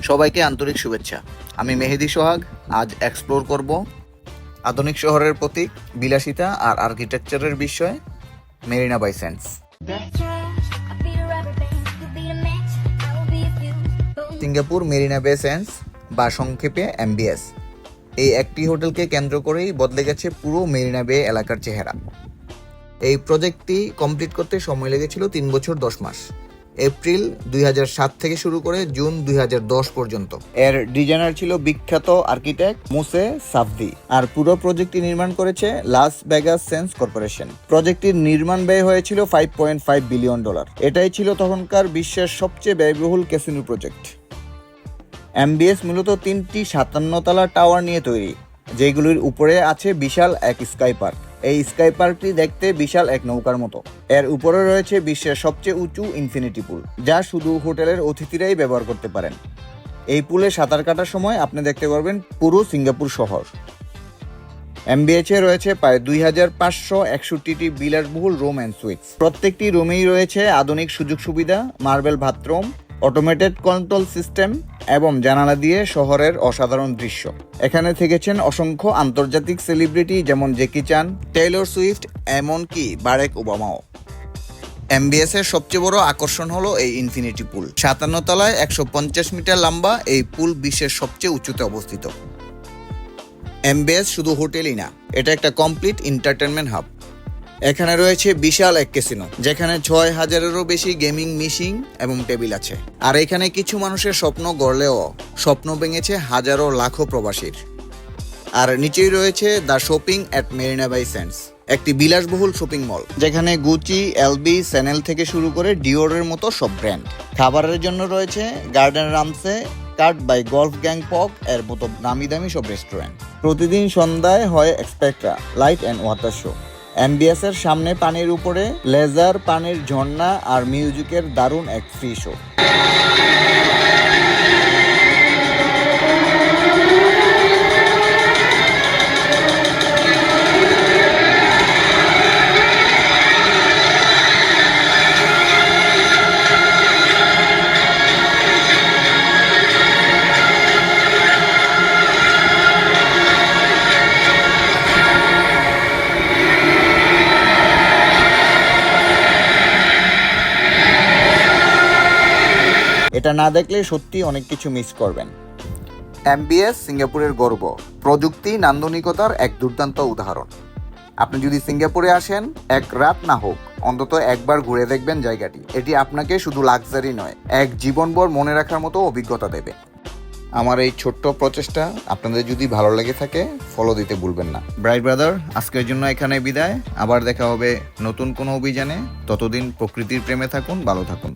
সবাইকে আন্তরিক শুভেচ্ছা। আমি মেহেদি সোহাগ। আজ এক্সপ্লোর করব আধুনিক শহরের প্রতীক, বিলাসিতা আর আর্কিটেকচারের বিষয় Marina Bay Sands. Singapore Marina Bay Sands বা সংক্ষেপে MBS, এই একটি হোটেলকে কেন্দ্র করেই বদলে গেছে পুরো মেরিনা বে এলাকার চেহারা। এই প্রজেক্টটি কমপ্লিট করতে সময় লেগেছিল 3 বছর 10 মাস। এপ্রিল 2007 থেকে শুরু করে জুন 2010 পর্যন্ত। এর ডিজাইনার ছিল বিখ্যাত আর্কিটেক্ট মোসে সাফদি, আর পুরো প্রজেক্টটি নির্মাণ করেছে লাস ভেগাস স্যান্ডস কর্পোরেশন। প্রজেক্টটির নির্মাণ ব্যয় হয়েছিল $5.5 বিলিয়ন। এটাই ছিল তখনকার বিশ্বের সবচেয়ে ব্যয়বহুল ক্যাসিনো প্রজেক্ট। MBS মূলত 3টি 57 তলা টাওয়ার নিয়ে তৈরি, যেগুলির উপরে আছে বিশাল এক স্কাই পার্ক। এই স্কাই পার্কটি দেখতে বিশাল এক নৌকার মতো। এর উপরে রয়েছে বিশ্বের সবচেয়ে উঁচু ইনফিনিটি পুল, যা শুধু হোটেলের অতিথিরাই ব্যবহার করতে পারেন। এই পুলে সাঁতার কাটার সময় আপনি দেখতে পারবেন পুরো সিঙ্গাপুর শহর। MBS এ রয়েছে প্রায় 2561টি বিলাসবহুল রুম অ্যান্ড সুইটস। প্রত্যেকটি রুমেই রয়েছে আধুনিক সুযোগ সুবিধা, marble bathroom, automated control system এবং জানালা দিয়ে শহরের অসাধারণ দৃশ্য। এখানে থেকেছেন অসংখ্য আন্তর্জাতিক সেলিব্রিটি যেমন জ্যাকি চান, টেইলর সুইফট, এমনকি বারাক ওবামাও। MBS এর সবচেয়ে বড় আকর্ষণ হলো এই ইনফিনিটি পুল। 57 তলায় 150 মিটার লম্বা এই পুল বিশ্বের সবচেয়ে উঁচুতে অবস্থিত। MBS শুধু হোটেলই না, এটা একটা কমপ্লিট এন্টারটেনমেন্ট হাব। এখানে রয়েছে বিশাল এক ক্যাসিনো, যেখানে 6000-এরও বেশি গেমিং মেশিন এবং টেবিল আছে। আর এখানে কিছু মানুষের স্বপ্ন গড়লেও স্বপ্ন ভেঙেছে হাজারো লাখো প্রবাসীর। আর নিচেই রয়েছে the shopping at Marina Bay Sands, একটি বিলাসবহুল শপিং মল, যেখানে গুচি, LV, স্যানেল থেকে শুরু করে ডিওরের মতো সব ব্র্যান্ড। খাবারের জন্য রয়েছে গার্ডেন রামসে, কাট বাই গল্ফ গ্যাংপক এর মতো নামি দামি সব রেস্টুরেন্ট। প্রতিদিন সন্ধ্যায় হয় spectra light and water show. MBS এর সামনে পানির উপরে লেজার, পানির ঝর্ণা আর মিউজিকের দারুণ এক ফ্রি শো। এটা না দেখলে সত্যি অনেক কিছু মিস করবেন। MBS সিঙ্গাপুরের গর্ব, প্রযুক্তি নান্দনিকতার এক দুর্দান্ত উদাহরণ। আপনি যদি সিঙ্গাপুরে আসেন, এক রাত না হোক, অন্তত একবার ঘুরে দেখবেন জায়গাটি। এটি আপনাকে শুধু লাক্সারি নয়, এক জীবনভর মনে রাখার মতো অভিজ্ঞতা দেবে। আমার এই ছোট্ট প্রচেষ্টা আপনাদের যদি ভালো লেগে থাকে, ফলো দিতে ভুলবেন না। ব্রাইট ব্রাদার, আজকের জন্য এখানে বিদায়। আবার দেখা হবে নতুন কোনো অভিযানে। ততদিন প্রকৃতির প্রেমে থাকুন, ভালো থাকুন।